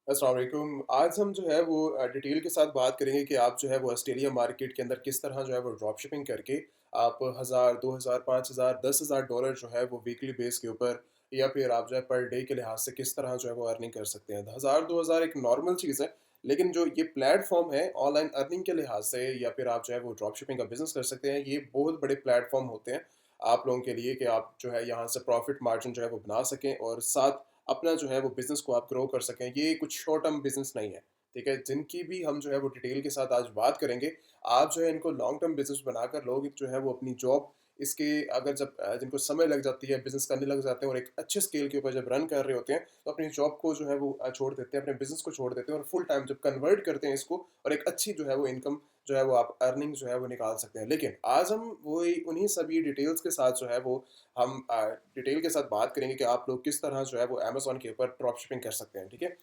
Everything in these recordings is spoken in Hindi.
अस्सलाम वालेकुम। आज हम जो है वो डिटेल के साथ बात करेंगे कि आप जो है वो ऑस्ट्रेलिया मार्केट के अंदर किस तरह जो है वो ड्रॉप शिपिंग करके आप 1000, 2000, 5000, $10,000 जो है वो वीकली बेस के ऊपर या फिर आप जो है पर डे के लिहाज से किस तरह जो है वो अर्निंग कर सकते हैं। 1000, 2000 एक नॉर्मल चीज़ है, लेकिन जो ये प्लेटफॉर्म है ऑनलाइन अर्निंग के लिहाज से या फिर आप जो है वो ड्रॉप शिपिंग का बिजनेस कर सकते हैं। ये बहुत बड़े प्लेटफॉर्म होते हैं आप लोगों के लिए कि आप जो है यहाँ से प्रॉफिट मार्जिन जो है वो बना सकें और साथ अपना जो है वो बिज़नेस को आप ग्रो कर सकें। ये कुछ शॉर्ट टर्म बिज़नेस नहीं है, ठीक है? जिनकी भी हम जो है वो डिटेल के साथ आज बात करेंगे। आप जो है इनको लॉन्ग टर्म बिज़नेस बनाकर लोग जो है वो अपनी जॉब इसके अगर जब जिनको समय लग जाती है, बिज़नेस करने लग जाते हैं और एक अच्छे स्केल के ऊपर जब रन कर रहे होते हैं, तो अपनी जॉब को जो है वो छोड़ देते हैं, अपने बिज़नेस को छोड़ देते हैं और फुल टाइम जब कन्वर्ट करते हैं इसको और एक अच्छी जो है वो इनकम जो है वो आप अर्निंग जो है वो निकाल सकते हैं। लेकिन आज हम वही उन्हीं सभी डिटेल्स के साथ जो है वो हम डिटेल के साथ बात करेंगे कि आप लोग किस तरह जो है वो अमेज़न के ऊपर ड्रॉप शिपिंग कर सकते हैं, ठीक है?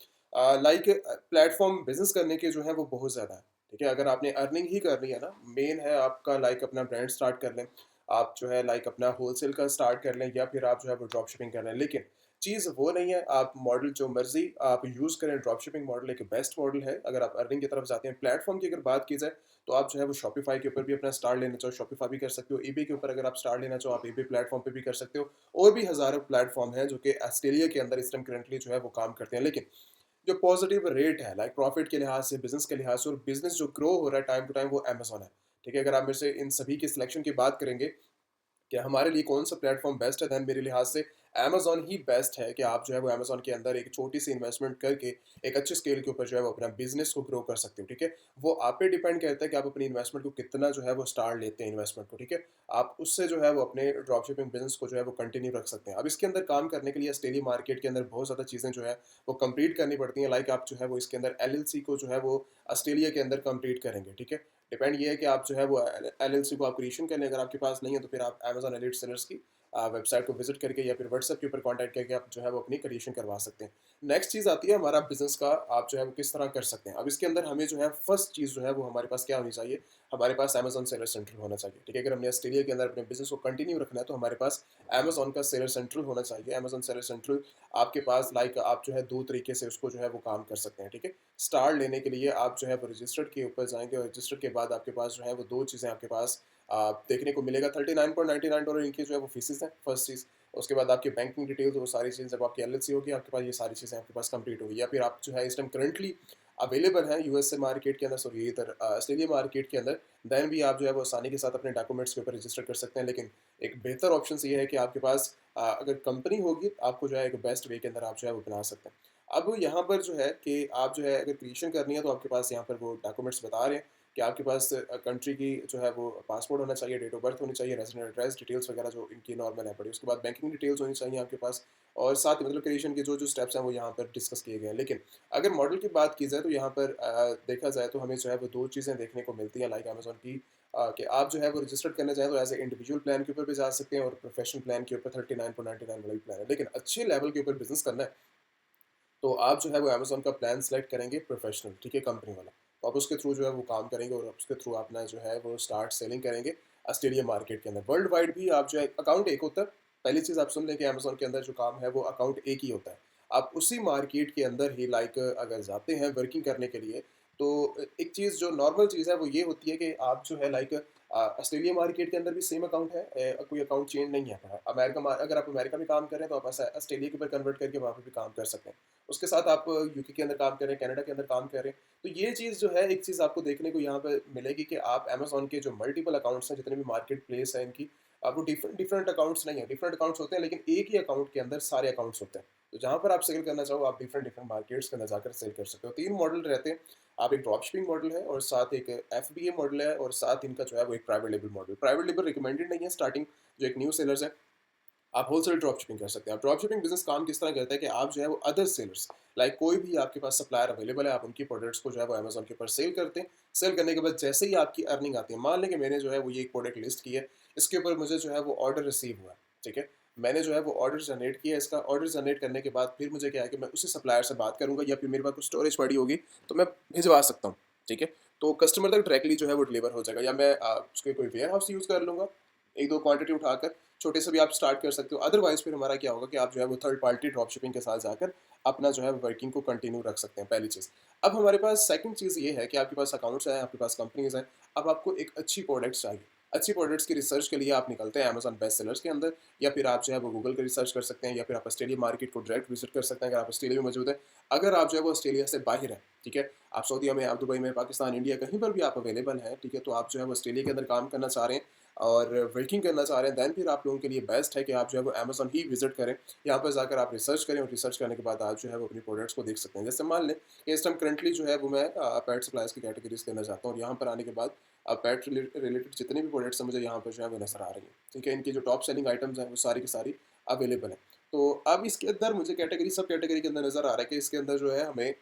लाइक प्लेटफ़ॉर्म बिज़नेस करने के जो है वो बहुत ज़्यादा है, ठीक है? अगर आपने अर्निंग ही करनी है ना, मेन है आपका लाइक अपना ब्रांड स्टार्ट कर लें, आप जो है लाइक अपना होलसेल का स्टार्ट कर लें या फिर आप जो है वो ड्रॉप शिपिंग कर लें। लेकिन चीज़ वो नहीं है, आप मॉडल जो मर्ज़ी आप यूज़ करें, ड्रॉप शिपिंग मॉडल एक बेस्ट मॉडल है, अगर आप अर्निंग की तरफ जाते हैं। प्लेटफ़ॉर्म की अगर बात की जाए तो आप जो है वो शॉपिफ़ाई के ऊपर भी अपना स्टार्ट लेना चाहो, शॉपिफ़ाई भी कर सकते हो। ईबे के ऊपर अगर आप स्टार्ट लेना चाहो, आप ईबे प्लेटफ़ॉर्म पे भी कर सकते हो। और भी हज़ारों प्लेटफ़ॉर्म हैं जो कि ऑस्ट्रेलिया के अंदर इस टाइम करंटली जो है वो काम करते हैं। लेकिन जो पॉज़िटिव रेट है लाइक प्रॉफ़िट के लिहाज़ से, बिज़नेस के लिहाज़ से और बिज़नेस जो ग्रो हो रहा है टाइम टू टाइम वो अमेज़न है। ठीक है? अगर आप मेरे से इन सभी की सिलेक्शन की बात करेंगे कि हमारे लिए कौन-सा प्लेटफ़ॉर्म बेस्ट है, देन मेरे लिहाज़ से अमेज़न ही बेस्ट है कि आप जो है वो अमेज़न के अंदर एक छोटी-सी इन्वेस्टमेंट करके एक अच्छे स्केल के ऊपर जो है वो अपना बिज़नेस को ग्रो कर सकते हो, ठीक है? वो आप पे डिपेंड करता है कि आप अपनी इन्वेस्टमेंट को कितना जो है वो स्टार लेते हैं इन्वेस्टमेंट को, ठीक है? आप उससे जो है वो अपने ड्रॉप शिपिंग बिज़नेस को जो है वो कंटिन्यू रख सकते हैं। अब इसके अंदर काम करने के लिए ऑस्ट्रेलिया मार्केट के अंदर बहुत ज़्यादा चीज़ें जो है वो कंप्लीट करनी पड़ती हैं, लाइक आप जो है वो इसके अंदर एलएलसी को जो है वो ऑस्ट्रेलिया के अंदर कंप्लीट करेंगे, ठीक है? डिपेंड ये है कि आप जो है वो एलएलसी को आप क्रिएशन कर लें, अगर आपके पास नहीं है तो फिर आप अमेज़न एलीट सेलर्स की वेबसाइट को विजिट करके या फिर व्हाट्सएप के ऊपर कॉन्टैक्ट करके आप जो है वो अपनी क्रिएशन करवा सकते हैं। नेक्स्ट चीज़ आती है हमारा बिज़नेस का आप जो है वो किस तरह कर सकते हैं। अब इसके अंदर हमें जो है फर्स्ट चीज़ जो है वो हमारे पास क्या होनी चाहिए, हमारे पास अमेज़न सेलर सेंट्रल होना चाहिए, ठीक है? अगर हमने ऑस्ट्रेलिया के अंदर अपने बिज़नेस को कंटिन्यू रखना है तो हमारे पास अमेज़न का सेलर सेंट्रल होना चाहिए। अमेज़न सेलर सेंट्रल आपके पास लाइक आप जो है 2 तरीके से उसको जो है वो काम कर सकते हैं, ठीक है? स्टार लेने के लिए आप जो है वो रजिस्टर्ड के ऊपर जाएँगे और रजिस्टर्ड के बाद आपके पास जो है वो 2 चीज़ें आपके पास देखने को मिलेगा। $39.99 इनकी जो है वो फीसेस हैं, फर्स्ट चीज़। उसके बाद आपकी बैंकिंग डिटेल्स वो सारी चीज़ें जब आपकी एलएलसी होगी, आपके पास ये सारी चीज़ें आपके पास कंप्लीट होगी या फिर आप जो है इस टाइम करंटली अवेलेबल हैं यूएसए मार्केट के अंदर, सॉरी इधर ऑस्ट्रेलिया मार्केट के अंदर, देन भी आप जो है वो आसानी के साथ अपने डॉक्यूमेंट्स के ऊपर रजिस्टर कर सकते हैं। लेकिन एक बेहतर ऑप्शन ये है कि आपके पास अगर कंपनी होगी, आपको जो है एक बेस्ट वे के अंदर आप जो है वो बना सकते हैं। अब यहाँ पर जो है कि आप जो है अगर क्रिएशन करनी है तो आपके पास यहाँ पर वो डॉक्यूमेंट्स बता रहे हैं कि आपके पास कंट्री की जो है वो पासपोर्ट होना चाहिए, डेट ऑफ बर्थ होनी चाहिए, रेजिडेंट एड्रेस डिटेल्स वगैरह जो इनकी नॉर्मल है पड़ी। उसके बाद बैंकिंग डिटेल्स होनी चाहिए आपके पास और साथ ही मतलब क्रिएशन के जो-जो स्टेप्स हैं वो यहाँ पर डिस्कस किए गए हैं। लेकिन अगर मॉडल की बात की जाए तो यहाँ पर देखा जाए तो हमें जो है वो 2 चीज़ें देखने को मिलती हैं लाइक अमेज़न की कि आप जो है वो रजिस्टर्ड करना चाहें तो एज़ ए इंडिविजुअल प्लान के ऊपर भी जा सकते हैं और प्रोफेशनल प्लान के ऊपर 39.99 वाला भी प्लान है। लेकिन अच्छे लेवल के ऊपर बिज़नेस करना है तो आप जो है वो अमेज़न का प्लान सेलेक्ट करेंगे प्रोफेशनल, ठीक है, कंपनी वाला। तो आप उसके थ्रू जो है वो काम करेंगे और उसके थ्रू अपना जो है वो स्टार्ट सेलिंग करेंगे ऑस्ट्रेलिया मार्केट के अंदर। वर्ल्ड वाइड भी आप जो है अकाउंट एक होता है। पहली चीज़ आप सुन लें कि अमेज़न के अंदर जो काम है वो अकाउंट एक ही होता है। आप उसी मार्केट के अंदर ही लाइक अगर जाते हैं वर्किंग करने के लिए तो एक चीज़ जो नॉर्मल चीज़ है वो ये होती है कि आप जो है लाइक ऑस्ट्रेलिया मार्केट के अंदर भी सेम अकाउंट है, कोई अकाउंट चेंज नहीं है। अगर आप अमेरिका में काम कर रहे हैं तो आप ऐसा ऑस्ट्रेलिया के ऊपर कन्वर्ट करके वहाँ पे भी काम कर सकते हैं। उसके साथ आप यूके के अंदर काम कर रहे हैं, कनाडा के अंदर काम कर रहे हैं। तो ये चीज़ जो है एक चीज़ आपको देखने को यहाँ पे मिलेगी कि आप अमेज़न के जो मल्टीपल अकाउंट्स हैं, जितने भी मार्केट प्लेस हैं इनकी, वो डिफरेंट डिफरेंट अकाउंट्स नहीं है, डिफरेंट अकाउंट्स होते हैं लेकिन एक ही अकाउंट के अंदर सारे अकाउंट्स होते हैं। तो जहाँ पर आप सेल करना चाहो, आप डिफरेंट डिफरेंट मार्केट्स के अंदर जाकर सेल कर सकते हो। 3 मॉडल रहते हैं, आप एक ड्रॉप शिपिंग मॉडल है और साथ एक एफबीए मॉडल है और साथ इनका जो है वो एक private label model. Private label recommended नहीं है स्टार्टिंग, जो एक न्यू सेलर्स हैं आप होलसेल ड्रॉप शिपिंग कर सकते हैं। अब ड्रॉप शिपिंग बिज़नेस काम किस तरह करता है कि आप जो है वो अदर सेलर्स लाइक कोई भी आपके पास सप्लायर अवेलेबल है, आप उनकी प्रोडक्ट्स को जो है वो अमेज़न के ऊपर सेल करते हैं। सेल करने के बाद जैसे ही आपकी अर्निंग आती है, मान लें कि मैंने जो है वो ये एक प्रोडक्ट लिस्ट की है, इसके ऊपर मुझे जो है वो ऑर्डर रिसीव हुआ है, ठीक है? मैंने जो है वो ऑर्डर जनरेट किया, इसका ऑर्डर जनरेट करने के बाद फिर मुझे क्या है कि मैं उसी सप्लायर से बात करूँगा या फिर मेरे पास कुछ स्टोरेज पड़ी होगी, तो मैं भिजवा सकता हूँ, ठीक है? तो कस्टमर तक डायरेक्टली जो है वो डिलीवर हो जाएगा या मैं उसके कोई वेयर हाउस यूज़ कर लूँगा, 1-2 क्वांटिटी उठाकर छोटे से भी आप स्टार्ट कर सकते हो। अदरवाइज़ फिर हमारा क्या होगा कि आप जो है वो थर्ड पार्टी ड्रॉप शिपिंग के साथ जाकर अपना जो है वर्किंग को कंटिन्यू रख सकते हैं, पहली चीज़। अब हमारे पास सेकंड चीज़ ये है कि आपके पास अकाउंट्स हैं, आपके पास कंपनीज़ हैं, अब आपको एक अच्छी प्रोडक्ट्स चाहिए। अच्छी प्रोडक्ट्स की रिसर्च के लिए आप निकलते हैं अमेज़न बेस्ट सेलर्स के अंदर, या फिर आप जो है वो गूगल का रिसर्च कर सकते हैं, या फिर आप ऑस्ट्रेलिया मार्केट को डायरेक्ट विज़िट कर सकते हैं अगर आप ऑस्ट्रेलिया में मौजूद हैं। अगर आप जो है वो ऑस्ट्रेलिया से बाहर हैं, ठीक है? आप सऊदीया में, आप दुबई में, पाकिस्तान, इंडिया कहीं पर भी आप अवेलेबल हैं, ठीक है? तो आप जो है वो ऑस्ट्रेलिया के अंदर काम करना चाह रहे हैं और वर्किंग करना चाह रहे हैं, देन फिर आप लोगों के लिए बेस्ट है कि आप जो है वो अमेज़न ही विज़िट करें। यहाँ पर जाकर आप रिसर्च करें और रिसर्च करने के बाद आप जो है वो अपनी प्रोडक्ट्स को देख सकते हैं। जैसे मान लें कि इस टाइम करंटली जो है वो मैं पेट सप्लाइज़ की कैटेगरीज़ के अंदर जाता हूँ और यहाँ पर आने के बाद पेट रिलेटेड जितनी भी प्रोडक्ट्स हैं मुझे यहाँ पर जो है वो नज़र आ रही हैं। ठीक है? इनकी जो टॉप सेलिंग आइटम्स हैं वो सारी की सारी अवेलेबल हैं। तो अब इसके अंदर मुझे कैटेगरी सब कैटेगरी के अंदर नज़र आ रहा है कि इसके अंदर जो है हमें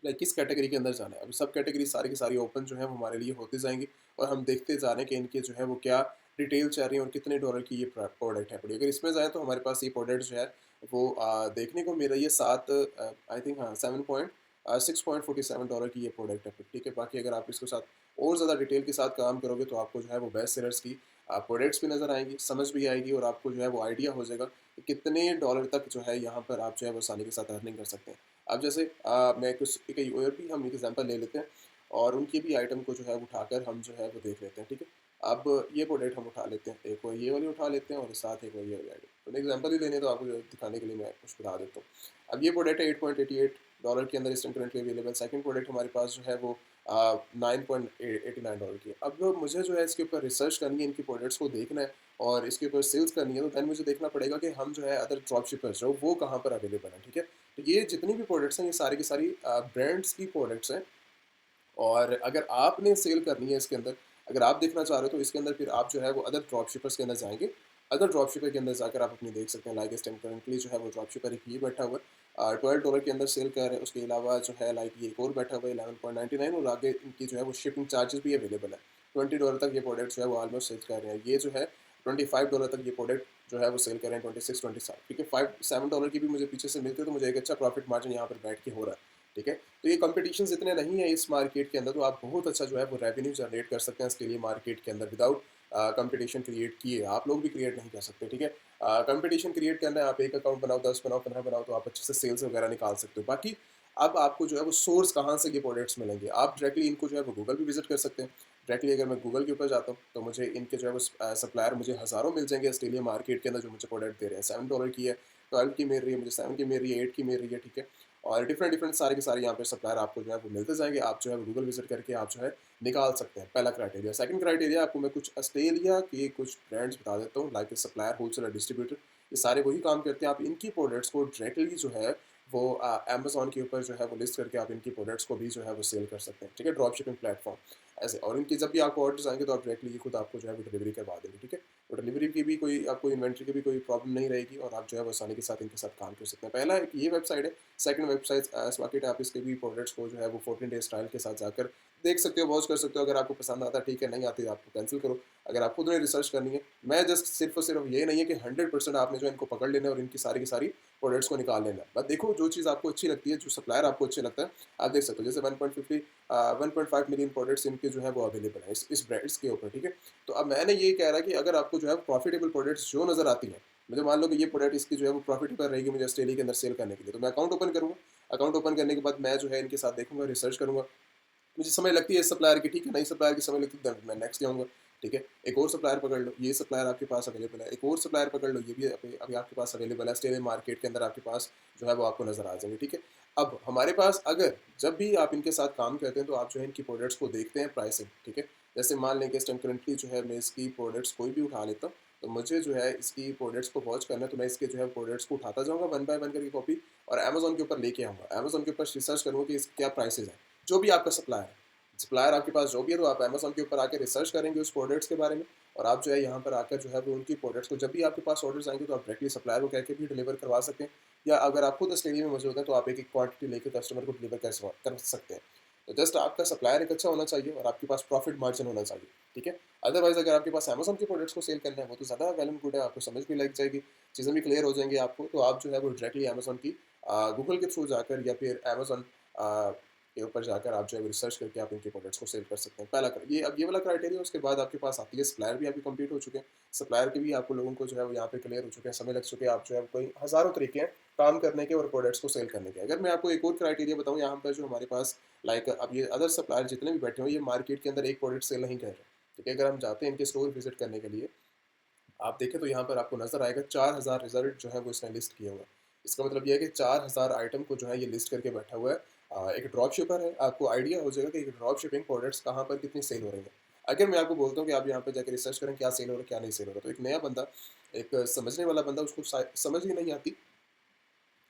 लाइक किस कैटेगरी के अंदर जाना है। अभी सब कैटेगरी सारी की सारी ओपन जो है वो हमारे लिए होती जाएँगी और हम देखते जा रहे हैं कि इनके जो है वो क्या डिटेल चल रही है और कितने डॉलर की ये प्रोडक्ट है पड़ी। अगर इसमें जाएँ तो हमारे पास ये प्रोडक्ट जो है वो देखने को मिल रही है 7 आई थिंक हाँ 6.47 डॉलर की ये प्रोडक्ट है फिर, ठीक है। बाकी अगर आप इसके साथ और ज़्यादा डिटेल के साथ काम करोगे तो आपको जो है वो बेस्ट सेलर्स की प्रोडक्ट्स भी नज़र आएँगी, समझ भी आएगी और आपको जो है वो आइडिया हो जाएगा कि कितने डॉलर तक जो है यहाँ पर आप जो है वो आसानी के साथ अर्निंग कर सकते हैं। अब जैसे मैं कुछ एक और भी हम एक एग्जांपल ले लेते हैं और उनकी भी आइटम को जो है उठाकर हम जो है वो देख लेते हैं, ठीक है। अब ये प्रोडक्ट हम उठा लेते हैं, एक और ये वाली उठा लेते हैं और साथ एक और ये वाली आइटम। तो एग्जांपल ही लेने तो आपको जो है दिखाने के लिए मैं कुछ बता देता हूँ। अब ये प्रोडक्ट है 8.88 डॉलर के अंदर इस time currently available. Second product हमारे पास जो है वो 9.89 डॉलर की है। अब मुझे जो है इसके ऊपर रिसर्च करनी है, इनकी प्रोडक्ट्स को देखना है और इसके ऊपर सेल्स करनी है, तो दैन मुझे देखना पड़ेगा कि हम जो है अदर ड्रॉप शिपर्स जो वो कहाँ पर अवेलेबल हैं, ठीक है। तो ये जितनी भी प्रोडक्ट्स हैं ये सारी की सारी ब्रांड्स की प्रोडक्ट्स हैं और अगर आपने सेल करनी है इसके अंदर, अगर आप देखना चाह रहे हो तो इसके अंदर फिर आप जो है वो अदर ड्रॉप शिपर्स के अंदर जाएँगे। अदर ड्रॉप शिपर के अंदर जाकर आप अपनी देख सकते हैं लाइक इस टाइम करंटली जो है वो ड्रॉप शिपर एक ये बैठा हुआ है $12 के अंदर सेल कर रहे हैं। उसके अलावा जो है लाइक ये एक और बैठा हुआ है 11.99 और आगे इनकी जो है वो शिपिंग चार्जेस भी अवेलेबल है। $20 तक ये प्रोडक्ट जो है वो ऑलमोस्ट सेल कर रहे हैं। ये जो है $25 तक ये प्रोडक्ट जो है वो सेल कर रहे हैं 26-27, ठीक है। 5-7 डॉलर की भी मुझे पीछे से मिलते हैं तो मुझे एक अच्छा प्रॉफिट मार्जिन यहाँ पर बैठ के हो रहा है, ठीक है। तो ये कॉम्पिटिशन्स इतने नहीं है इस मार्केट के अंदर, तो आप बहुत अच्छा जो है वो रेवेन्यू जनरेट कर सकते हैं इसके लिए मार्केट के अंदर विदाउट कंपटीशन क्रिएट किए। आप लोग भी क्रिएट नहीं कर सकते, ठीक है। कंपटीशन क्रिएट करना है, आप एक अकाउंट बनाओ, 10 बनाओ, 15 बनाओ, तो आप अच्छे से सेल्स वगैरह निकाल सकते हो। बाकी अब आपको जो है वो सोर्स कहाँ से ये प्रोडक्ट्स मिलेंगे, आप डायरेक्टली इनको जो है वो गूगल भी विजिट कर सकते हैं। डायरेक्टली अगर मैं गूगल के ऊपर जाता हूँ तो मुझे इनके जो है वो सप्लायर मुझे हज़ारों मिल जाएंगे ऑस्ट्रेलिया मार्केट के अंदर जो मुझे प्रोडक्ट दे रहे हैं। $7 की है, 12 की मिल रही है मुझे, 7 की मिल रही है, 8 की मिल रही है, ठीक है। और डिफरेंट डिफरेंट सारे के सारे यहाँ पे सप्लायर आपको जो है वो मिलते जाएंगे। आप जो है गूगल विजिट करके आप जो है निकाल सकते हैं, पहला क्राइटेरिया। सेकंड क्राइटेरिया आपको मैं कुछ ऑस्ट्रेलिया के कुछ ब्रांड्स बता देता हूँ लाइक सप्लायर, होलसेलर, डिस्ट्रीब्यूटर, ये सारे वही काम करते हैं। आप इनकी प्रोडक्ट्स को डायरेक्टली जो है वो अमेज़न के ऊपर जो है वो लिस्ट करके आप इनकी प्रोडक्ट्स को भी जो है वो सेल कर सकते हैं, ठीक है, ड्रॉप शिपिंग प्लेटफॉर्म ऐसे। और इनकी जब भी आपको ऑर्डर्स आएंगे तो आप डायरेक्टली ये खुद आपको जो है वो डिलीवरी करवा देंगे, ठीक है। तो डिलीवरी की भी कोई आपको इन्वेंट्री की भी कोई प्रॉब्लम नहीं रहेगी और आप जो है वो आसानी के साथ इनके साथ काम कर सकते हैं। पहला एक ये वेबसाइट है। सेकंड वेबसाइट मार्केट, आप इसके भी प्रोडक्ट्स को जो है वो 14 डेज ट्रायल के साथ जाकर देख सकते हो, वॉच कर सकते हो। अगर आपको पसंद आता है ठीक है, नहीं आती है आपको कैंसिल करो। अगर आप खुद ने रिसर्च करनी है, मैं जस्ट सिर्फ और सिर्फ ये नहीं है कि 100% आपने जो इनको पकड़ लेना है और इनकी सारी की सारी प्रोडक्ट्स को निकाल लेना है। बस देखो जो चीज़ आपको अच्छी लगती है, जो सप्लायर आपको अच्छे लगता है, आप देख सकते हो। जैसे 1.5 मिलियन प्रोडक्ट्स इनके जो है वो अवेलेबल है इस ब्रांड्स के ऊपर, ठीक है। तो अब मैंने ये कह रहा है कि अगर आपको जो है प्रॉफिटेबल प्रोडक्ट्स जो नज़र आती हैं, मुझे मान लो कि ये प्रोडक्ट इसकी जो है वो प्रॉफिटेबल रहेगी मुझे ऑस्ट्रेलिया के अंदर सेल करने के लिए, तो मैं अकाउंट ओपन करूँगा। अकाउंट ओपन करने के बाद मैं जो है इनके साथ देखूँगा, रिसर्च करूँगा। मुझे समय लगती है इस सप्लायर की, ठीक है, नई सप्लायर की समय लगती है, then मैं नेक्स्ट जाऊँगा, ठीक है। एक और सप्लायर पकड़ लो, ये सप्लायर आपके पास अवेलेबल है, एक और सप्लायर पकड़ लो, ये भी अभी अभी आपके पास अवेलेबल है, ऑस्ट्रेलियन मार्केट के अंदर आपके पास जो है वो आपको नज़र आ जाएंगे, ठीक है। अब हमारे पास अगर जब भी आप इनके साथ काम करते हैं तो आप जो है इनकी प्रोडक्ट्स को देखते हैं प्राइसिंग, ठीक है। जैसे मान लें कि इस टाइम करंटली जो है मैं इसकी प्रोडक्ट्स कोई भी उठा लेता हूँ, तो मुझे जो है इसकी प्रोडक्ट्स को वॉच करना है, तो मैं इसके जो है प्रोडक्ट्स को उठाता जाऊँगा वन बाय वन करके कॉपी और अमेज़न के ऊपर लेके आऊँगा। अमेज़न के ऊपर रिसर्च करूँगा कि इसके क्या प्राइसेज़ हैं, जो भी आपका सप्लायर है। सप्लायर आपके पास जो भी है तो आप अमेज़न के ऊपर आके रिसर्च करेंगे उस प्रोडक्ट्स के बारे में और आप जो है यहाँ पर आकर जो है वो उनकी प्रोडक्ट्स को जब भी आपके पास ऑर्डर्स आएंगे तो आप डायरेक्टली सप्लायर को कह के भी डिलीवर करवा सकते हैं, या अगर आप खुद ऑस्ट्रेलिया में मौजूद हैं तो आप एक एक क्वांटिटी लेकर कस्टमर को डिलीवर कर सकते हैं। तो जस्ट आपका सप्लायर एक अच्छा होना चाहिए और आपके पास प्रॉफिट मार्जिन होना चाहिए, ठीक है। अदरवाइज अगर आपके पास अमेज़न के प्रोडक्ट्स को सेल करना है वो तो ज़्यादा वेल एंड गुड है, आपको समझ भी लग जाएगी, चीज़ें भी क्लियर हो जाएंगी आपको, तो आप जो है वो डायरेक्टली अमेज़न की गूगल के थ्रू जाकर या फिर अमेज़न के ऊपर जाकर आप जो है रिसर्च करके आप इनके प्रोडक्ट्स को सेल कर सकते हैं। पहला ये अब ये वाला क्राइटेरिया, उसके बाद आपके पास आती है सप्लायर भी आपकी कंप्लीट हो चुके हैं। सप्लायर के भी आपको लोगों को जो है वो यहाँ पे क्लियर हो चुके हैं, समय लग चुके हैं, आप जो है कोई हज़ारों तरीके हैं काम करने के और प्रोडक्ट्स को सेल करने के। अगर मैं आपको एक और क्राइटेरिया बताऊँ यहाँ पर, जो हमारे पास लाइक अब ये अदर सप्लायर जितने भी बैठे हुए हैं, ये मार्केट के अंदर एक प्रोडक्ट सेल नहीं कर रहे। ठीक है, अगर हम जाते हैं इनके स्टोर विजिट करने के लिए, आप देखें तो यहाँ पर आपको नज़र आएगा 4000 रिजल्ट जो है वो इसने लिस्ट किया हुआ है। इसका मतलब ये है कि 4000 आइटम को जो है ये लिस्ट करके बैठा हुआ है। एक ड्रॉप शिपर है, आपको आइडिया हो जाएगा कि एक ड्रॉप शिपिंग प्रोडक्ट्स कहाँ पर कितनी सेल हो रही हैं। अगर मैं आपको बोलता हूँ कि आप यहाँ पे जाकर रिसर्च करें क्या सेल हो रहा है क्या नहीं सेल हो रहा, तो एक नया बंदा, एक समझने वाला बंदा, उसको समझ ही नहीं आती कि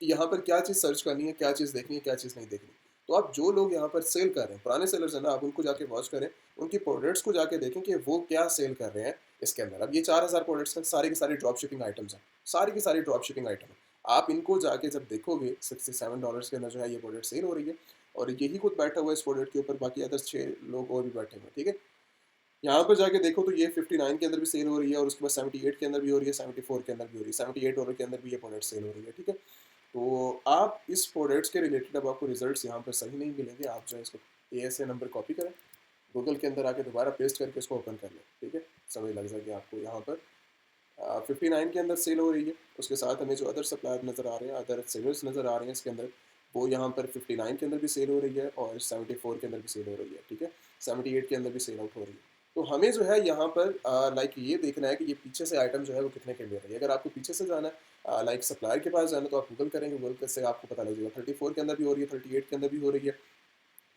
यहाँ पर क्या चीज़ सर्च करनी है, क्या चीज़ देखनी है, क्या चीज़ नहीं देखनी। तो आप जो लोग यहाँ पर सेल कर रहे हैं, पुराने सेलर्स हैं ना, आप उनको जाके वॉच करें, उनकी प्रोडक्ट्स को जाके देखें कि वो क्या सेल कर रहे हैं इसके अंदर। अब ये 4000 प्रोडक्ट्स हैं, सारे के सारे ड्रॉप शिपिंग आइटम्स हैं, सारी की सारी ड्रॉप शिपिंग आइटम है। आप इनको जाके जब देखोगे, $67 के अंदर जो है ये प्रोडक्ट सेल हो रही है, और यही खुद बैठा हुआ है इस प्रोडक्ट के ऊपर, बाकी अदर 6 लोग और भी बैठे हुए हैं, ठीक है। यहाँ पर जाके देखो तो ये 59 के अंदर भी सेल हो रही है, और उसके बाद 78 के अंदर भी हो रही है, 74 के अंदर भी हो रही है, $78 के अंदर भी ये प्रोडक्ट सेल हो रही है, ठीक है। तो आप इस प्रोडक्ट्स के रिलेटेड अब आपको रिजल्ट्स यहाँ पर सही नहीं मिलेंगे, आप जो है इसको ASA नंबर कॉपी करें, गूगल के अंदर आके दोबारा पेस्ट करके इसको ओपन कर लें, ठीक है। समझ लग जाएगी आपको। यहाँ पर 59 के अंदर सेल हो रही है, उसके साथ हमें जो अदर सप्लायर नज़र आ रहे हैं, अदर सेलर्स नज़र आ रहे हैं इसके अंदर, वो यहाँ पर 59 के अंदर भी सेल हो रही है, और 74 के अंदर भी सेल हो रही है, ठीक है। 78 के अंदर भी सेल आउट हो रही है। तो हमें जो है यहाँ पर लाइक ये देखना है कि ये पीछे से आइटम जो है वो कितने के मिल रही है। अगर आपको पीछे से जाना है, लाइक सप्लायर के पास जाना है, तो आप गूगल करेंगे, गूगल से आपको पता लग जाएगा 34 के अंदर भी हो रही है, 38 के अंदर भी हो रही है,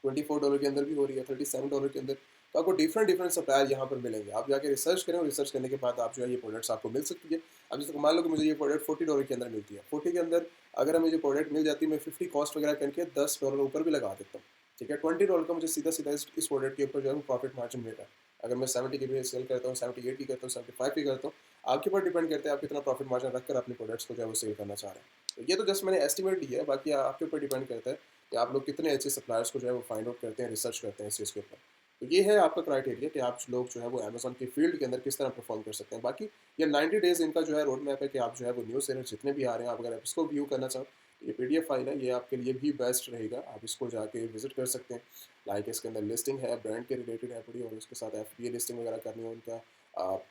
$24 के अंदर भी हो रही है, $37 के अंदर। तो आपको डिफरेंट डिफरेंट सप्लायर यहाँ पर मिलेंगे। आप जाके रिसर्च करें, और रिसर्च करने के बाद आप जो है ये प्रोडक्ट्स आपको मिल सकती है। अब जैसे मान लो कि मुझे ये प्रोडक्ट $40 के अंदर मिलती है, 40 के अंदर अगर हमें जो प्रोडक्ट मिल जाती है, मैं 50 कॉस्ट वगैरह करके $10 ऊपर भी लगा देता हूँ, ठीक है। $20 का मुझे सीधा सीधा इस प्रोडक्ट के ऊपर जो है वो प्रॉफिट मार्जिन मिल रहा है। अगर मैं 70 की भी सेल करता हूँ, 78 की करता हूँ, 75 की करता हूँ, आपके ऊपर डिपेंड करता है आप कितना प्रॉफिट मार्जिन रखकर अपने प्रोडक्ट्स को जो है वो सेल करना चाह रहे हैं। तो ये तो जस्ट मैंने एस्टिमेट दिया है, बाकी आपके ऊपर डिपेंड करता है कि आप लोग कितने अच्छे सप्लायर्स को जो है वो फाइंड आउट करते हैं, रिसर्च करते हैं इस चीज़ के ऊपर। तो ये है आपका क्राइटेरिया कि आप लोग जो है वो अमेज़न की फील्ड के अंदर किस तरह परफॉर्म कर सकते हैं। बाकी ये 90 डेज़ इनका जो है रोड मैप है कि आप जो है वो न्यू सेलर जितने भी आ रहे हैं, आप अगर आप इसको व्यू करना चाहो, तो ये PDF फाइल है, ये आपके लिए भी बेस्ट रहेगा। आप इसको जाके विजिट कर सकते हैं। लाइक इसके अंदर लिस्टिंग है, ब्रांड के रिलेटेड है पूरी, और उसके साथ FBA लिस्टिंग वगैरह करनी है उनका।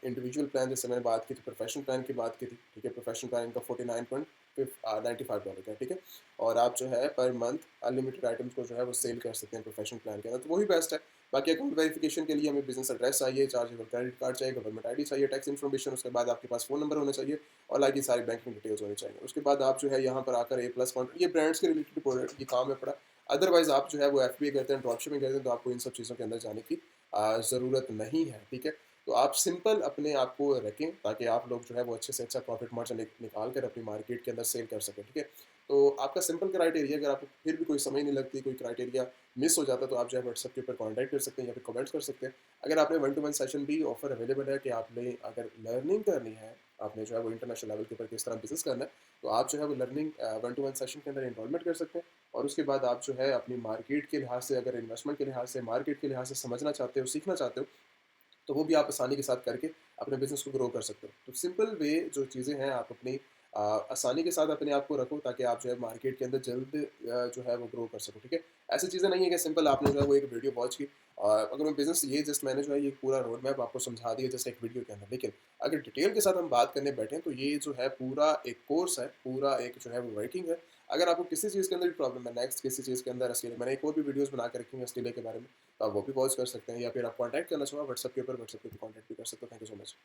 इंडिविजुअल प्लान जैसे मैंने बात की थी, प्रोफेशनल प्लान की बात की थी, ठीक है। प्रोफेशनल प्लान इनका $49.95 का है, ठीक है। और आप जो है पर मंथ अनलिमिटेड आइटम्स को जो है वो सेल कर सकते हैं प्रोफेशनल प्लान के अंदर, तो वही बेस्ट है। बाकी अकाउंट वेरिफिकेशन के लिए हमें बिजनेस एड्रेस चाहिए, चार्जेबल क्रेडिट कार्ड चाहिए, गवर्नमेंट ID चाहिए, टैक्स इन्फॉर्मेशन, उसके बाद आपके पास फ़ोन नंबर होना चाहिए, और लाइक ये सारी बैंकिंग डिटेल्स होनी चाहिए। उसके बाद आप जो है यहाँ पर आकर A+ कॉन्ट्रैक्ट, ये ब्रांड्स के रिलेटेड प्रोडक्ट ये काम है पड़ा। अदरवाइज आप जो है वो FBA करते हैं, ड्रॉप शिपिंग करते हैं, तो आपको इन सब चीज़ों के अंदर जाने की ज़रूरत नहीं है, ठीक है। तो आप सिंपल अपने आप को रखें, ताकि आप लोग जो है वो अच्छे से अच्छा प्रॉफिट मार्जिन निकाल कर अपनी मार्केट के अंदर सेल कर सकें, ठीक है। तो आपका सिंपल क्राइटेरिया, अगर आपको फिर भी कोई समझ नहीं लगती, कोई क्राइटेरिया मिस हो जाता है, तो आप जो है व्हाट्सएप के ऊपर कॉन्टैक्ट कर सकते हैं, या फिर कमेंट्स कर सकते हैं। अगर आपने 1-to-1 सेशन भी ऑफर अवेलेबल है कि आपने अगर लर्निंग करनी है, आपने जो है वो इंटरनेशनल लेवल के ऊपर किस तरह बिजनेस करना है, तो आप जो है वो लर्निंग 1-to-1 सेशन के अंदर इनरोलमेंट कर सकते हैं। और उसके बाद आप जो है अपनी मार्केट के लिहाज से, अगर इन्वेस्टमेंट के लिहाज से, मार्केट के लिहाज से समझना चाहते हो, सीखना चाहते हो, तो वो भी आप आसानी के साथ करके अपने बिज़नेस को ग्रो कर सकते हो। तो सिंपल वे जो चीज़ें हैं, आप अपनी आसानी के साथ अपने आप को रखो, ताकि आप जो है मार्केट के अंदर जल्द जो है वो ग्रो कर सको, ठीक है। ऐसी चीज़ें नहीं है कि सिंपल आपने जो है वो एक वीडियो वॉच की, और अगर मैं बिज़नेस ये जस्ट मैंने जो है ये पूरा रोड मैप आपको समझा दिया जस्ट एक वीडियो के अंदर। लेकिन अगर डिटेल के साथ हम बात करने बैठें, तो ये जो है पूरा एक कोर्स है, पूरा एक जो है वो वर्किंग है। अगर आपको किसी चीज़ के अंदर भी प्रॉब्लम है, नेक्स्ट किसी चीज़ के अंदर ऑस्ट्रेलिया, मैंने एक और भी वीडियोज़ बना के रखी हैं ऑस्ट्रेलिया के बारे में, तो आप वो भी वॉच कर सकते हैं, या फिर आप कॉन्टैक्ट करना चाहो व्हाट्सएप के ऊपर, व्हाट्सएप पे कॉन्टैक्ट भी कर सकते हो। Thank you so much.